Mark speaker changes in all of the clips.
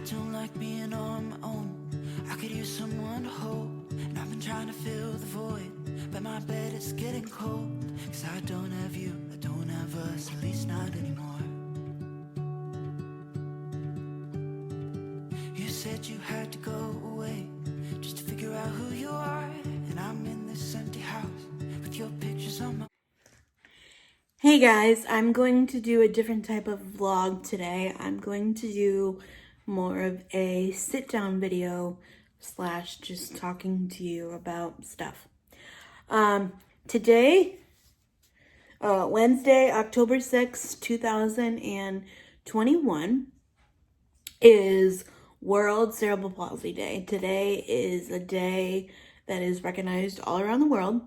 Speaker 1: don't like being on my own. I could use someone to hold, and I've been trying to fill the void, but my bed is getting cold. Cause I don't have you, I don't have us, at least not anymore. You said you had to go away just to figure out who you are, and I'm in this empty house with your pictures on my...
Speaker 2: Hey guys, I'm going to do a different type of vlog today. I'm going to do more of a sit-down video / just talking to you about stuff. Today, Wednesday, October 6th, 2021 is World Cerebral Palsy Day. Today is a day that is recognized all around the world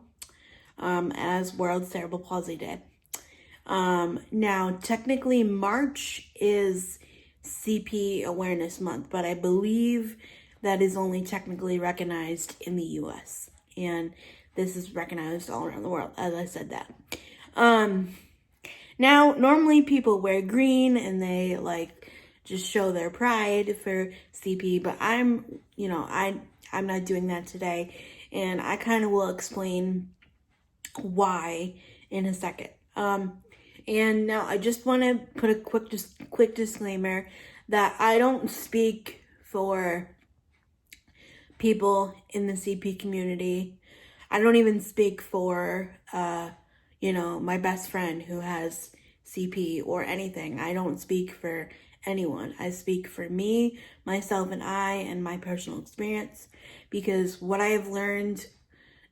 Speaker 2: as World Cerebral Palsy Day. Now, technically, March is CP Awareness Month, but I believe that is only technically recognized in the US, and this is recognized all around the world, as I said that. Now, normally people wear green and they just show their pride for CP, but I'm not doing that today, and I kind of will explain why in a second. And now I just want to put a quick disclaimer that I don't speak for people in the CP community. I don't even speak for, my best friend who has CP or anything. I don't speak for anyone. I speak for me, myself, and I, and my personal experience, because what I have learned,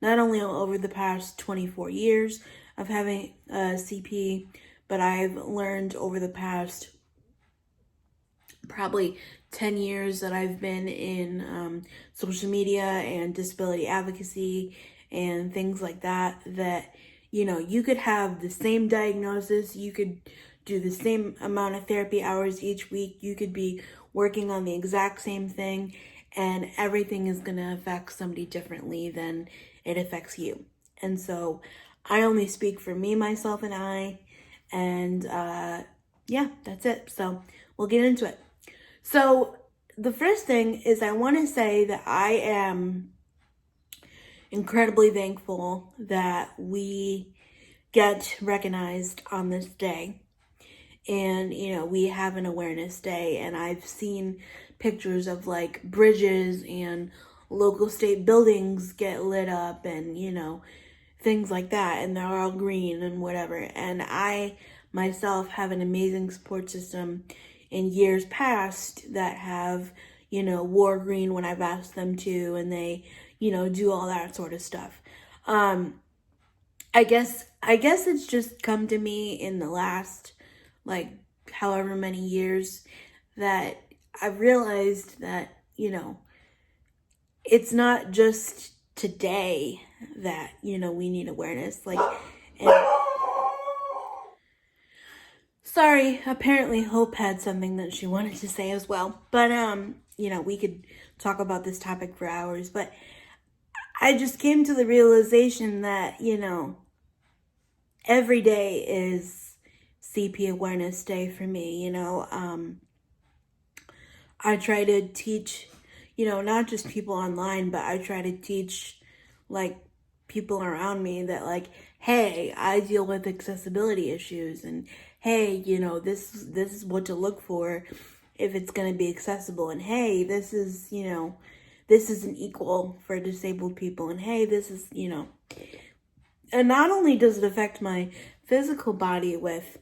Speaker 2: not only over the past 24 years of having CP, but I've learned over the past probably 10 years that I've been in social media and disability advocacy and things like that, you could have the same diagnosis, you could do the same amount of therapy hours each week, you could be working on the exact same thing, and everything is going to affect somebody differently than it affects you. And so I only speak for me, myself, and I, and that's it. So we'll get into it. So the first thing is I want to say that I am incredibly thankful that we get recognized on this day. And, we have an awareness day, and I've seen pictures of bridges and local state buildings get lit up and, things like that, and they're all green and whatever. And I myself have an amazing support system in years past that have, wore green when I've asked them to, and they, do all that sort of stuff. I guess it's just come to me in the last, however many years that I've realized that, it's not just today that, we need awareness. Sorry, apparently Hope had something that she wanted to say as well. But, we could talk about this topic for hours. But I just came to the realization that, every day is CP Awareness Day for me. I try to teach, not just people online, but I try to teach, people around me that, hey, I deal with accessibility issues, and hey, this is what to look for if it's going to be accessible, and hey, this is an equal for disabled people, and hey, this is, and not only does it affect my physical body with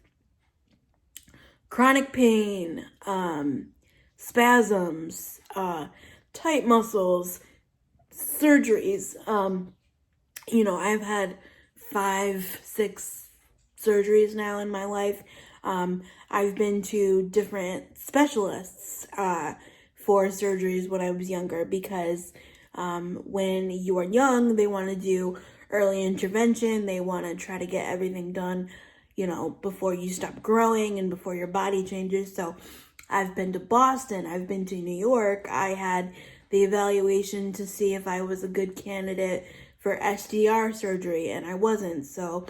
Speaker 2: chronic pain, spasms, tight muscles, surgeries. I've had 5-6 surgeries now in my life. I've been to different specialists for surgeries when I was younger, because when you are young, they want to do early intervention. They want to try to get everything done, before you stop growing and before your body changes. So I've been to Boston. I've been to New York. I had the evaluation to see if I was a good candidate for SDR surgery, and I wasn't. So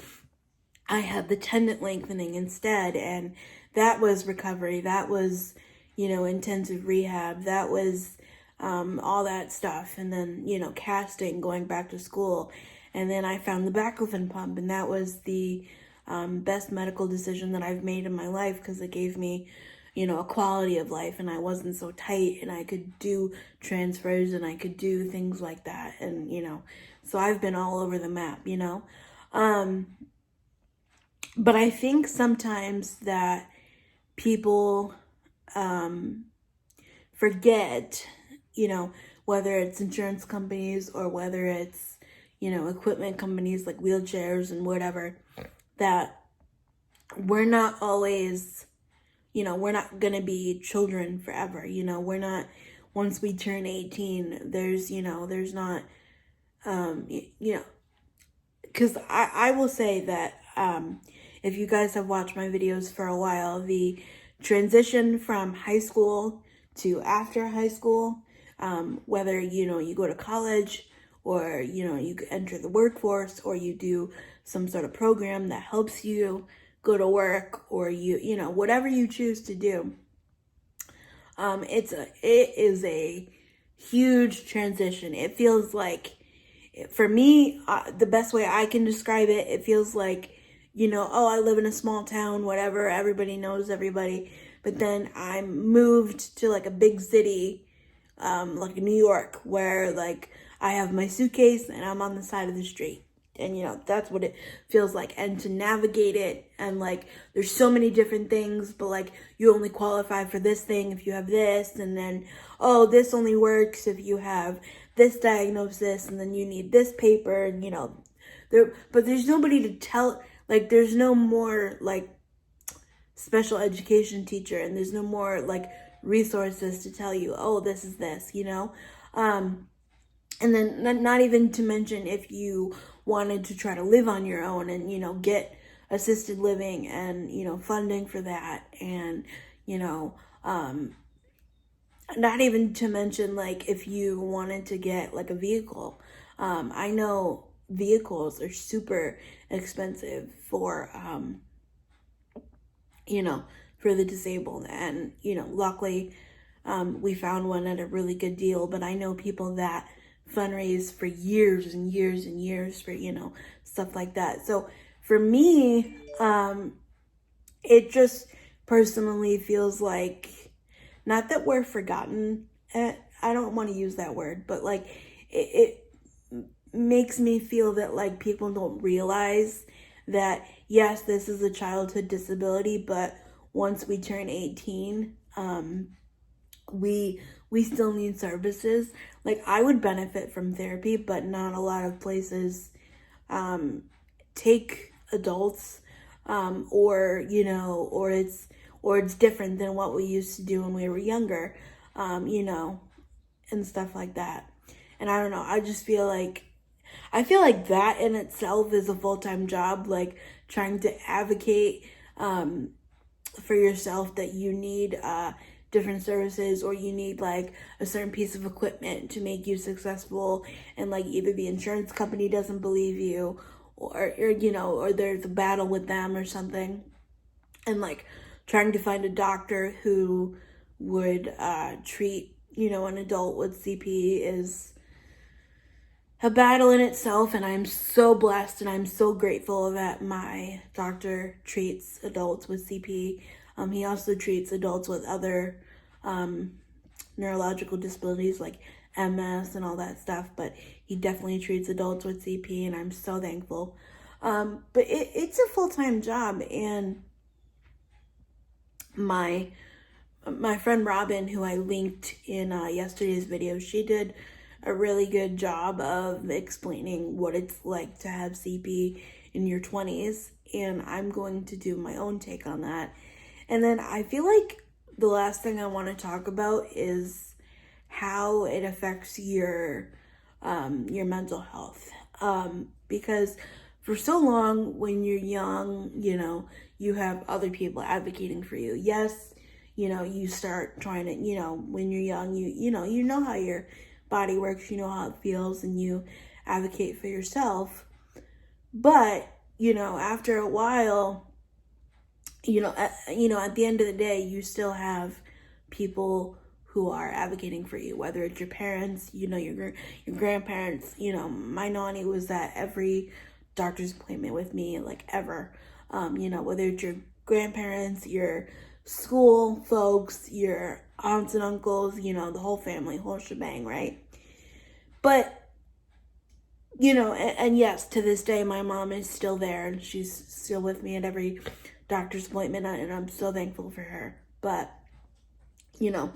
Speaker 2: I had the tendon lengthening instead, and that was recovery. That was, intensive rehab. That was all that stuff. And then, casting, going back to school. And then I found the baclofen pump, and that was the best medical decision that I've made in my life, because it gave me, a quality of life, and I wasn't so tight, and I could do transfers, and I could do things like that. And, so I've been all over the map, but I think sometimes that people forget, whether it's insurance companies or whether it's, equipment companies like wheelchairs and whatever, that we're not always, we're not going to be children forever. We're not, once we turn 18, there's not, because I will say that if you guys have watched my videos for a while, the transition from high school to after high school, whether, you go to college, or, you enter the workforce, or you do some sort of program that helps you go to work, or whatever you choose to do. It is a huge transition. It feels like, for me, the best way I can describe it, it feels like, I live in a small town, whatever, everybody knows everybody. But then I moved to like a big city, like New York, where like I have my suitcase and I'm on the side of the street. And, that's what it feels like. And to navigate it, and like, there's so many different things, but like, you only qualify for this thing if you have this. And then, this only works if you have this diagnosis, and then you need this paper, and, but there's nobody to tell, like, there's no more like special education teacher, and there's no more like resources to tell you, this is this, and then not even to mention if you wanted to try to live on your own and, get assisted living and, funding for that. And, not even to mention like if you wanted to get like a vehicle. I know vehicles are super expensive for, for the disabled. And, luckily, we found one at a really good deal. But I know people that fundraise for years and years and years for, stuff like that. So for me, it just personally feels like, not that we're forgotten, I don't want to use that word, but like it makes me feel that like people don't realize that, yes, this is a childhood disability, but once we turn 18, we still need services. Like, I would benefit from therapy, but not a lot of places take adults, or it's different than what we used to do when we were younger, and stuff like that. And I don't know, I feel like that in itself is a full-time job, like trying to advocate for yourself that you need different services, or you need like a certain piece of equipment to make you successful, and like either the insurance company doesn't believe you, or there's a battle with them or something. And like trying to find a doctor who would treat an adult with CP is a battle in itself. And I'm so blessed, and I'm so grateful that my doctor treats adults with CP. He also treats adults with other neurological disabilities like MS and all that stuff, but he definitely treats adults with CP, and I'm so thankful. But it's a full-time job. And my friend Robin, who I linked in yesterday's video, she did a really good job of explaining what it's like to have CP in your 20s, and I'm going to do my own take on that. And then I feel like the last thing I want to talk about is how it affects your mental health. Because for so long, when you're young, you have other people advocating for you. Yes, you start trying to, when you're young, you know how your body works, you know how it feels, and you advocate for yourself. But, after a while, at the end of the day, you still have people who are advocating for you, whether it's your parents, you know, your grandparents. You know, my nanny was at every doctor's appointment with me, like ever. You know, whether it's your grandparents, your school folks, your aunts and uncles, you know, the whole family, whole shebang, right? But, you know, and yes, to this day, my mom is still there and she's still with me at every doctor's appointment, and I'm so thankful for her. But, you know,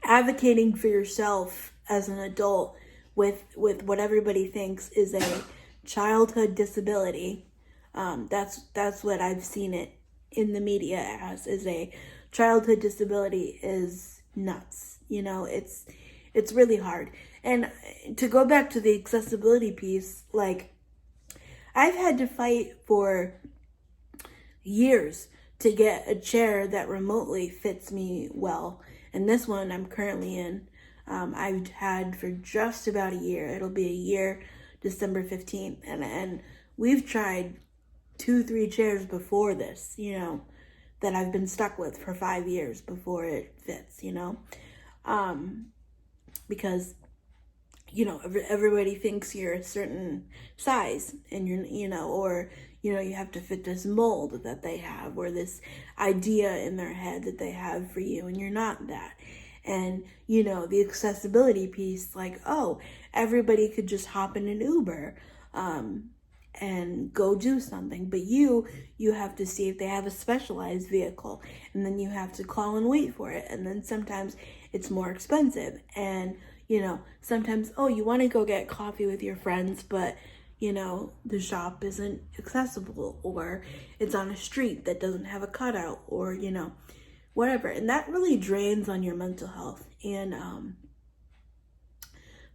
Speaker 2: advocating for yourself as an adult with what everybody thinks is a childhood disability, that's what I've seen it in the media as, is a childhood disability, is nuts. You know, it's really hard. And to go back to the accessibility piece, like, I've had to fight for years to get a chair that remotely fits me well. And this one I'm currently in, I've had for just about a year. It'll be a year December 15th. And we've tried 2-3 chairs before this, you know, that I've been stuck with for 5 years before it fits, you know. Because, you know, everybody thinks you're a certain size, and you're, you know, or, you know, you have to fit this mold that they have, or this idea in their head that they have for you, and you're not that. And, you know, the accessibility piece, like, oh, everybody could just hop in an Uber, and go do something. But you have to see if they have a specialized vehicle, and then you have to call and wait for it. And then sometimes it's more expensive. And, you know, sometimes, oh, you want to go get coffee with your friends, but, you know, the shop isn't accessible, or it's on a street that doesn't have a cutout, or, you know, whatever. And that really drains on your mental health. And,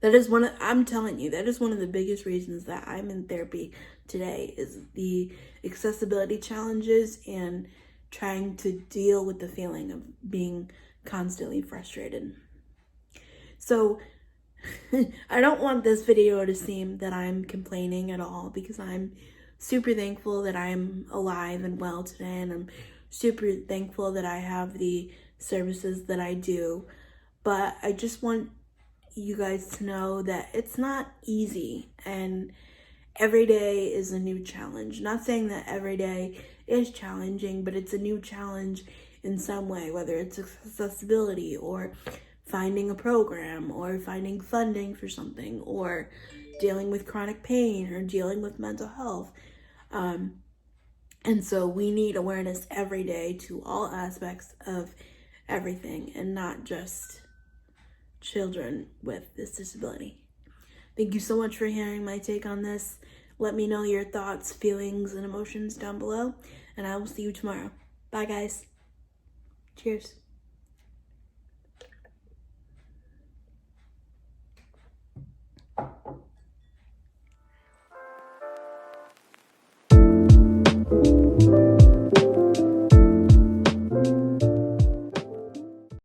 Speaker 2: that is I'm telling you, that is one of the biggest reasons that I'm in therapy today, is the accessibility challenges and trying to deal with the feeling of being constantly frustrated. So I don't want this video to seem that I'm complaining at all, because I'm super thankful that I'm alive and well today, and I'm super thankful that I have the services that I do. But I just want you guys to know that it's not easy, and every day is a new challenge. Not saying that every day is challenging, but it's a new challenge in some way, whether it's accessibility, or finding a program, or finding funding for something, or dealing with chronic pain, or dealing with mental health. And so we need awareness every day to all aspects of everything, and not just children with this disability. Thank you so much for hearing my take on this. Let me know your thoughts, feelings, and emotions down below, and I will see you tomorrow. Bye, guys. Cheers.